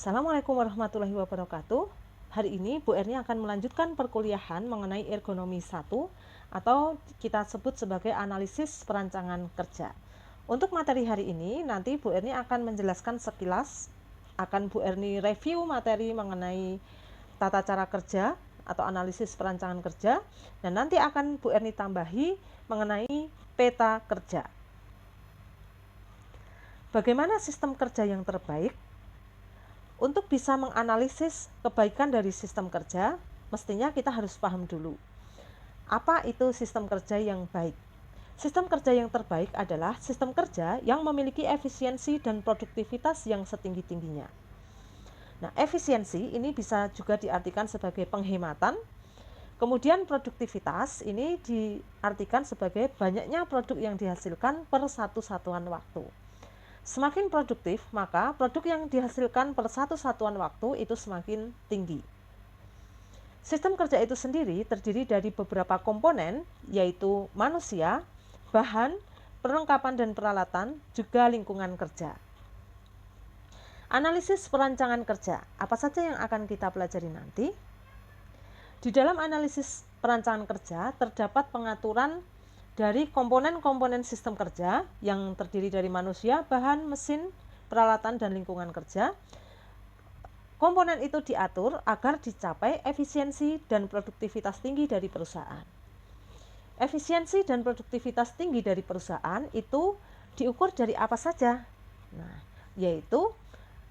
Assalamualaikum warahmatullahi wabarakatuh. Hari ini Bu Erni akan melanjutkan perkuliahan mengenai ergonomi 1 atau kita sebut sebagai analisis perancangan kerja. Untuk materi hari ini nanti Bu Erni akan menjelaskan sekilas, akan Bu Erni review materi mengenai tata cara kerja atau analisis perancangan kerja, dan nanti akan Bu Erni tambahi mengenai peta kerja. Bagaimana sistem kerja yang terbaik? Untuk bisa menganalisis kebaikan dari sistem kerja, mestinya kita harus paham dulu apa itu sistem kerja yang baik. Sistem kerja yang terbaik adalah sistem kerja yang memiliki efisiensi dan produktivitas yang setinggi-tingginya. Nah, efisiensi ini bisa juga diartikan sebagai penghematan. Kemudian produktivitas ini diartikan sebagai banyaknya produk yang dihasilkan per satu satuan waktu. Semakin produktif, maka produk yang dihasilkan per satu satuan waktu itu semakin tinggi. Sistem kerja itu sendiri terdiri dari beberapa komponen, yaitu manusia, bahan, perlengkapan dan peralatan, juga lingkungan kerja. Analisis perancangan kerja, apa saja yang akan kita pelajari nanti? Di dalam analisis perancangan kerja terdapat pengaturan dari komponen-komponen sistem kerja yang terdiri dari manusia, bahan, mesin, peralatan, dan lingkungan kerja. Komponen itu diatur agar dicapai efisiensi dan produktivitas tinggi dari perusahaan. Efisiensi dan produktivitas tinggi dari perusahaan itu diukur dari apa saja? Nah, yaitu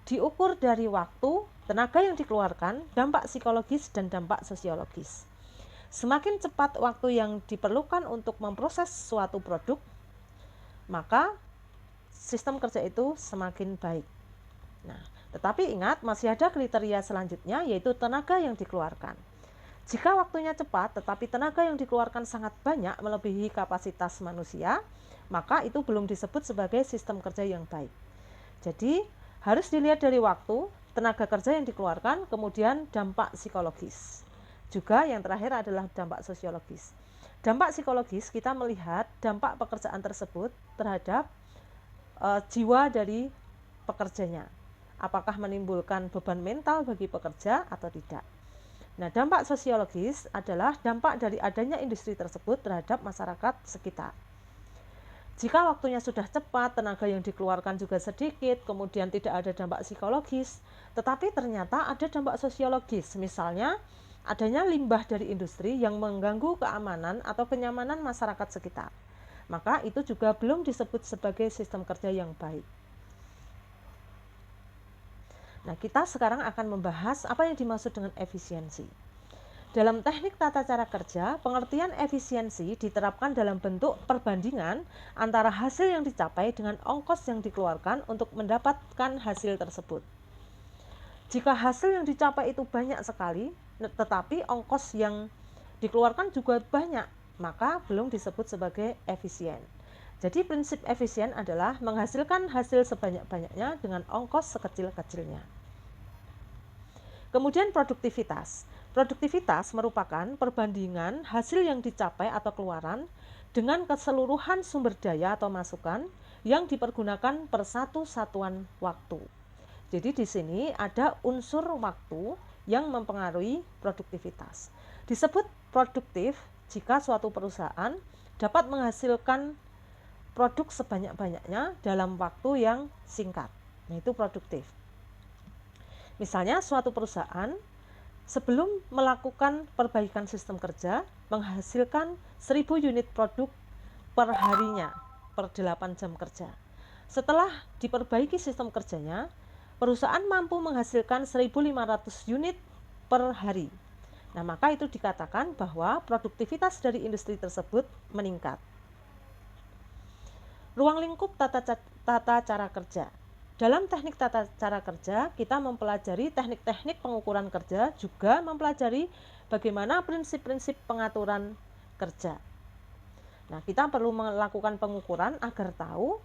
diukur dari waktu, tenaga yang dikeluarkan, dampak psikologis, dan dampak sosiologis. Semakin cepat waktu yang diperlukan untuk memproses suatu produk, maka sistem kerja itu semakin baik. Nah, tetapi ingat, masih ada kriteria selanjutnya, yaitu tenaga yang dikeluarkan. Jika waktunya cepat, tetapi tenaga yang dikeluarkan sangat banyak melebihi kapasitas manusia, maka itu belum disebut sebagai sistem kerja yang baik. Jadi, harus dilihat dari waktu, tenaga kerja yang dikeluarkan, kemudian dampak psikologis. Juga yang terakhir adalah dampak sosiologis. Dampak psikologis, kita melihat dampak pekerjaan tersebut terhadap jiwa dari pekerjanya. Apakah menimbulkan beban mental bagi pekerja atau tidak. Nah, dampak sosiologis adalah dampak dari adanya industri tersebut terhadap masyarakat sekitar. Jika waktunya sudah cepat, tenaga yang dikeluarkan juga sedikit, kemudian tidak ada dampak psikologis, tetapi ternyata ada dampak sosiologis, misalnya adanya limbah dari industri yang mengganggu keamanan atau kenyamanan masyarakat sekitar, maka itu juga belum disebut sebagai sistem kerja yang baik. Nah, kita sekarang akan membahas apa yang dimaksud dengan efisiensi. Dalam teknik tata cara kerja, pengertian efisiensi diterapkan dalam bentuk perbandingan antara hasil yang dicapai dengan ongkos yang dikeluarkan untuk mendapatkan hasil tersebut. Jika hasil yang dicapai itu banyak sekali, tetapi ongkos yang dikeluarkan juga banyak, maka belum disebut sebagai efisien. Jadi prinsip efisien adalah menghasilkan hasil sebanyak-banyaknya dengan ongkos sekecil-kecilnya. Kemudian produktivitas. Produktivitas merupakan perbandingan hasil yang dicapai atau keluaran dengan keseluruhan sumber daya atau masukan yang dipergunakan per satu satuan waktu. Jadi di sini ada unsur waktu yang mempengaruhi produktivitas. Disebut produktif jika suatu perusahaan dapat menghasilkan produk sebanyak-banyaknya dalam waktu yang singkat. Nah, itu produktif. Misalnya suatu perusahaan sebelum melakukan perbaikan sistem kerja menghasilkan 1000 unit produk per harinya per 8 jam kerja. Setelah diperbaiki sistem kerjanya, perusahaan mampu menghasilkan 1.500 unit per hari. Nah, maka itu dikatakan bahwa produktivitas dari industri tersebut meningkat. Ruang lingkup tata cara kerja. Dalam teknik tata cara kerja, kita mempelajari teknik-teknik pengukuran kerja, juga mempelajari bagaimana prinsip-prinsip pengaturan kerja. Nah, kita perlu melakukan pengukuran agar tahu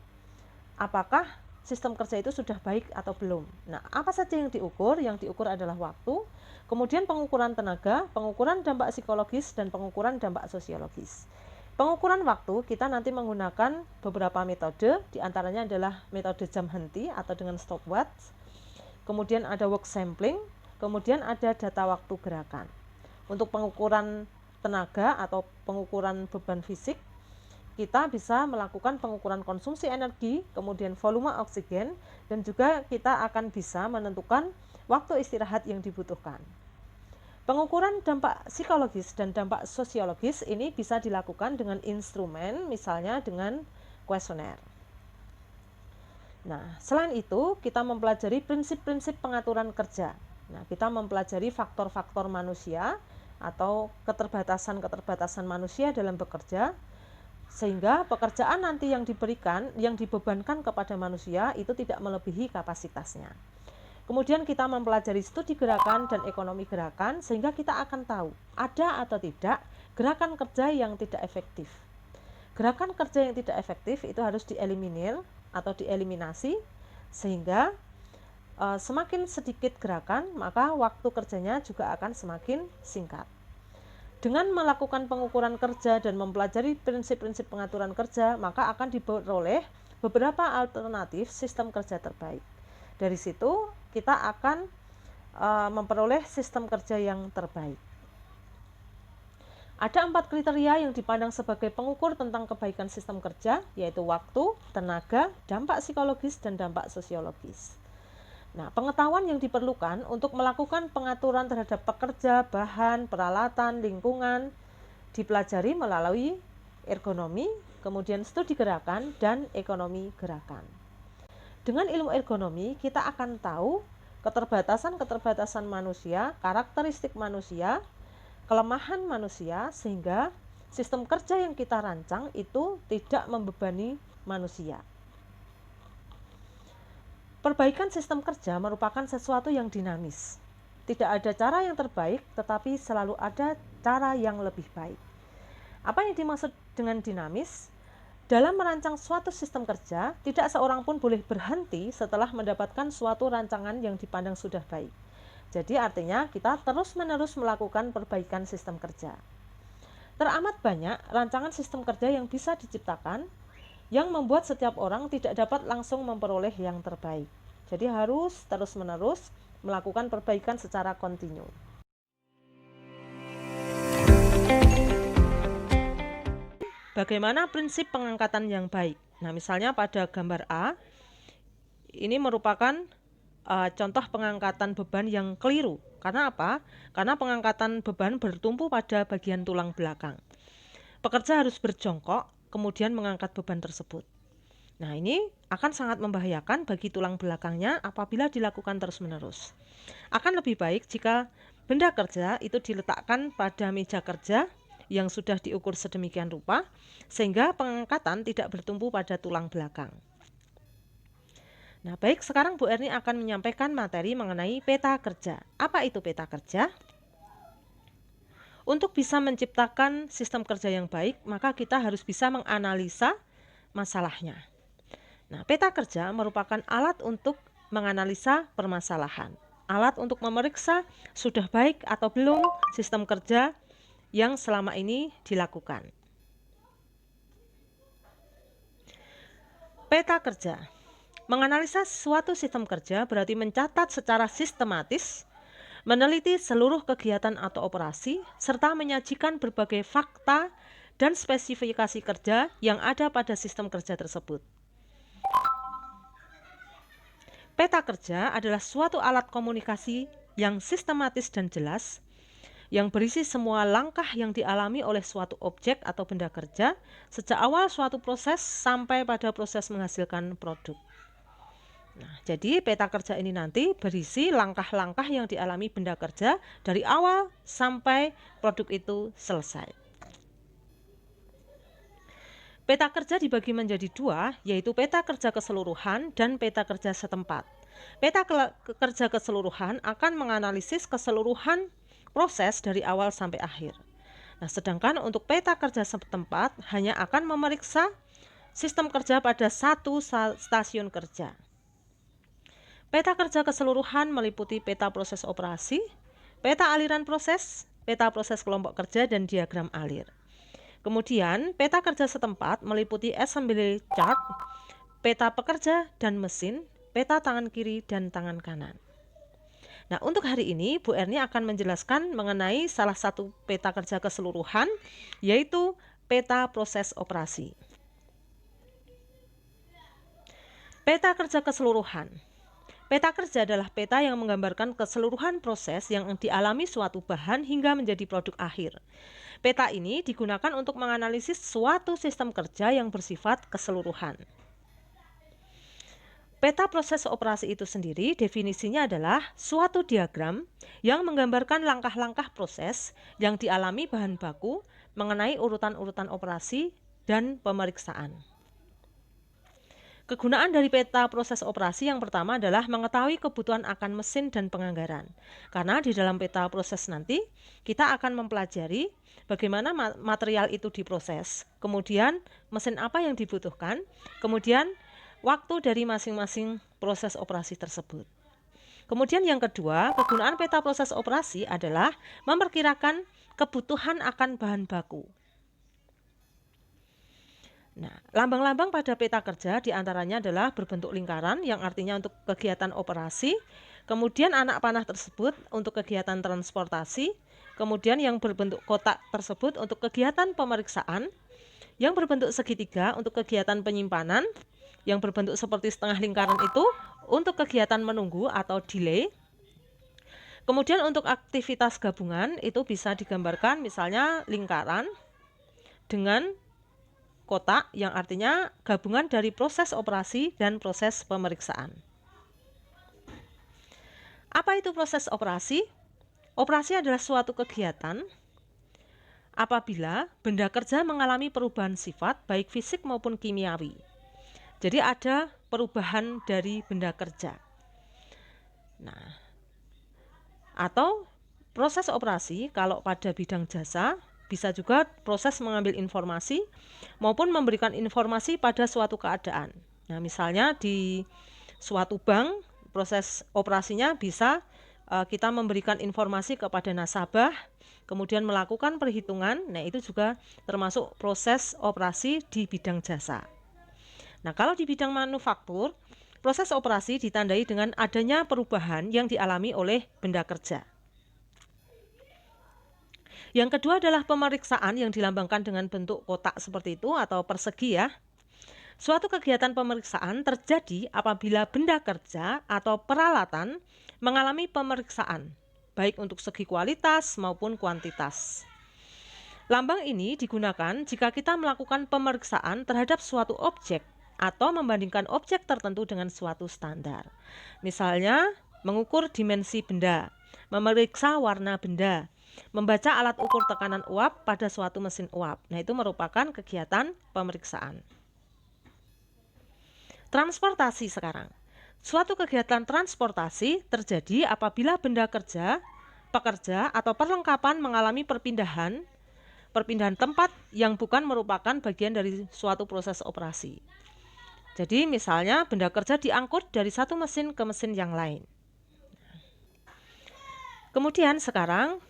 apakah sistem kerja itu sudah baik atau belum. Nah, apa saja yang diukur? Yang diukur adalah waktu, kemudian pengukuran tenaga, pengukuran dampak psikologis, dan pengukuran dampak sosiologis. Pengukuran waktu kita nanti menggunakan beberapa metode, diantaranya adalah metode jam henti atau dengan stopwatch. kemudian ada work sampling, kemudian ada data waktu gerakan. Untuk pengukuran tenaga atau pengukuran beban fisik, kita bisa melakukan pengukuran konsumsi energi, kemudian volume oksigen, dan juga kita akan bisa menentukan waktu istirahat yang dibutuhkan. Pengukuran dampak psikologis dan dampak sosiologis ini bisa dilakukan dengan instrumen, misalnya dengan kuesioner. Nah, selain itu, kita mempelajari prinsip-prinsip pengaturan kerja. Nah, kita mempelajari faktor-faktor manusia atau keterbatasan-keterbatasan manusia dalam bekerja, sehingga pekerjaan nanti yang diberikan, yang dibebankan kepada manusia itu tidak melebihi kapasitasnya. Kemudian kita mempelajari studi gerakan dan ekonomi gerakan, sehingga kita akan tahu ada atau tidak gerakan kerja yang tidak efektif. Gerakan kerja yang tidak efektif itu harus dieliminir atau dieliminasi, sehingga semakin sedikit gerakan, maka waktu kerjanya juga akan semakin singkat. Dengan melakukan pengukuran kerja dan mempelajari prinsip-prinsip pengaturan kerja, maka akan diperoleh beberapa alternatif sistem kerja terbaik. Dari situ kita akan memperoleh sistem kerja yang terbaik. Ada 4 kriteria yang dipandang sebagai pengukur tentang kebaikan sistem kerja, yaitu waktu, tenaga, dampak psikologis, dan dampak sosiologis. Nah, pengetahuan yang diperlukan untuk melakukan pengaturan terhadap pekerja, bahan, peralatan, lingkungan dipelajari melalui ergonomi, kemudian studi gerakan, dan ekonomi gerakan. Dengan ilmu ergonomi, kita akan tahu keterbatasan-keterbatasan manusia, karakteristik manusia, kelemahan manusia, sehingga sistem kerja yang kita rancang itu tidak membebani manusia. Perbaikan sistem kerja merupakan sesuatu yang dinamis. Tidak ada cara yang terbaik, tetapi selalu ada cara yang lebih baik. Apa yang dimaksud dengan dinamis? Dalam merancang suatu sistem kerja, tidak seorang pun boleh berhenti setelah mendapatkan suatu rancangan yang dipandang sudah baik. Jadi artinya kita terus-menerus melakukan perbaikan sistem kerja. Teramat banyak rancangan sistem kerja yang bisa diciptakan, yang membuat setiap orang tidak dapat langsung memperoleh yang terbaik. Jadi harus terus-menerus melakukan perbaikan secara kontinu. Bagaimana prinsip pengangkatan yang baik? Nah, misalnya pada gambar A, ini merupakan contoh pengangkatan beban yang keliru. Karena apa? Karena pengangkatan beban bertumpu pada bagian tulang belakang. Pekerja harus berjongkok, kemudian mengangkat beban tersebut. Nah, ini akan sangat membahayakan bagi tulang belakangnya apabila dilakukan terus-menerus. Akan lebih baik jika benda kerja itu diletakkan pada meja kerja yang sudah diukur sedemikian rupa, sehingga pengangkatan tidak bertumpu pada tulang belakang. Nah, baik, sekarang Bu Erni akan menyampaikan materi mengenai peta kerja. Apa itu peta kerja? Untuk bisa menciptakan sistem kerja yang baik, maka kita harus bisa menganalisa masalahnya. Nah, peta kerja merupakan alat untuk menganalisa permasalahan, alat untuk memeriksa sudah baik atau belum sistem kerja yang selama ini dilakukan. Peta kerja. Menganalisa suatu sistem kerja berarti mencatat secara sistematis, meneliti seluruh kegiatan atau operasi, serta menyajikan berbagai fakta dan spesifikasi kerja yang ada pada sistem kerja tersebut. Peta kerja adalah suatu alat komunikasi yang sistematis dan jelas, yang berisi semua langkah yang dialami oleh suatu objek atau benda kerja, sejak awal suatu proses sampai pada proses menghasilkan produk. Nah, jadi peta kerja ini nanti berisi langkah-langkah yang dialami benda kerja dari awal sampai produk itu selesai. Peta kerja dibagi menjadi 2, yaitu peta kerja keseluruhan dan peta kerja setempat. Peta kerja keseluruhan akan menganalisis keseluruhan proses dari awal sampai akhir. Nah, sedangkan untuk peta kerja setempat hanya akan memeriksa sistem kerja pada satu stasiun kerja. Peta kerja keseluruhan meliputi peta proses operasi, peta aliran proses, peta proses kelompok kerja, dan diagram alir. Kemudian, peta kerja setempat meliputi assembly chart, peta pekerja dan mesin, peta tangan kiri dan tangan kanan. Nah, untuk hari ini Bu Erni akan menjelaskan mengenai salah satu peta kerja keseluruhan, yaitu peta proses operasi. Peta kerja keseluruhan. Peta kerja adalah peta yang menggambarkan keseluruhan proses yang dialami suatu bahan hingga menjadi produk akhir. Peta ini digunakan untuk menganalisis suatu sistem kerja yang bersifat keseluruhan. Peta proses operasi itu sendiri definisinya adalah suatu diagram yang menggambarkan langkah-langkah proses yang dialami bahan baku mengenai urutan-urutan operasi dan pemeriksaan. Kegunaan dari peta proses operasi yang pertama adalah mengetahui kebutuhan akan mesin dan penganggaran. Karena di dalam peta proses nanti kita akan mempelajari bagaimana material itu diproses, kemudian mesin apa yang dibutuhkan, kemudian waktu dari masing-masing proses operasi tersebut. Kemudian yang kedua, kegunaan peta proses operasi adalah memperkirakan kebutuhan akan bahan baku. Nah, lambang-lambang pada peta kerja diantaranya adalah berbentuk lingkaran yang artinya untuk kegiatan operasi, kemudian anak panah tersebut untuk kegiatan transportasi, kemudian yang berbentuk kotak tersebut untuk kegiatan pemeriksaan, yang berbentuk segitiga untuk kegiatan penyimpanan, yang berbentuk seperti setengah lingkaran itu untuk kegiatan menunggu atau delay. Kemudian untuk aktivitas gabungan itu bisa digambarkan misalnya lingkaran dengan kotak yang artinya gabungan dari proses operasi dan proses pemeriksaan. Apa itu proses operasi? Operasi adalah suatu kegiatan apabila benda kerja mengalami perubahan sifat baik fisik maupun kimiawi. Jadi ada perubahan dari benda kerja. Nah, atau proses operasi kalau pada bidang jasa bisa juga proses mengambil informasi maupun memberikan informasi pada suatu keadaan. Nah, misalnya di suatu bank proses operasinya bisa kita memberikan informasi kepada nasabah, kemudian melakukan perhitungan. Nah, itu juga termasuk proses operasi di bidang jasa. Nah, kalau di bidang manufaktur, proses operasi ditandai dengan adanya perubahan yang dialami oleh benda kerja. Yang kedua adalah pemeriksaan yang dilambangkan dengan bentuk kotak seperti itu atau persegi ya. Suatu kegiatan pemeriksaan terjadi apabila benda kerja atau peralatan mengalami pemeriksaan, baik untuk segi kualitas maupun kuantitas. Lambang ini digunakan jika kita melakukan pemeriksaan terhadap suatu objek atau membandingkan objek tertentu dengan suatu standar. Misalnya, mengukur dimensi benda, memeriksa warna benda, membaca alat ukur tekanan uap pada suatu mesin uap. Nah, itu merupakan kegiatan pemeriksaan. Transportasi sekarang. Suatu kegiatan transportasi terjadi apabila benda kerja, pekerja, atau perlengkapan mengalami perpindahan tempat yang bukan merupakan bagian dari suatu proses operasi. Jadi misalnya benda kerja diangkut dari satu mesin ke mesin yang lain. Kemudian sekarang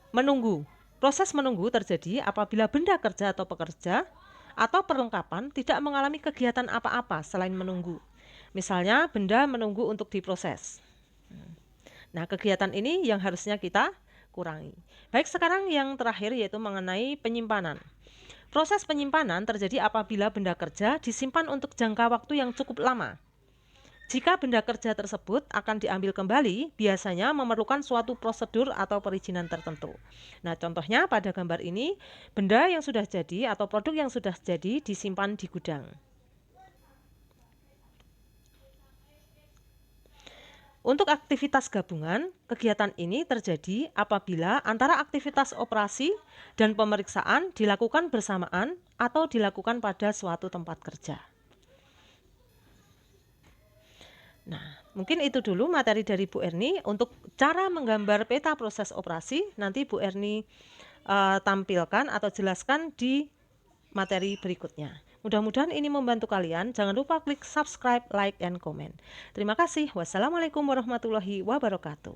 menunggu. Proses menunggu terjadi apabila benda kerja atau pekerja atau perlengkapan tidak mengalami kegiatan apa-apa selain menunggu. Misalnya benda menunggu untuk diproses. Nah, kegiatan ini yang harusnya kita kurangi. Baik, sekarang yang terakhir yaitu mengenai penyimpanan. Proses penyimpanan terjadi apabila benda kerja disimpan untuk jangka waktu yang cukup lama. Jika benda kerja tersebut akan diambil kembali, biasanya memerlukan suatu prosedur atau perizinan tertentu. Nah, contohnya pada gambar ini, benda yang sudah jadi atau produk yang sudah jadi disimpan di gudang. Untuk aktivitas gabungan, kegiatan ini terjadi apabila antara aktivitas operasi dan pemeriksaan dilakukan bersamaan atau dilakukan pada suatu tempat kerja. Nah, mungkin itu dulu materi dari Bu Erni. Untuk cara menggambar peta proses operasi, nanti Bu Erni tampilkan atau jelaskan di materi berikutnya. Mudah-mudahan ini membantu kalian. Jangan lupa klik subscribe, like, and comment. Terima kasih. Wassalamualaikum warahmatullahi wabarakatuh.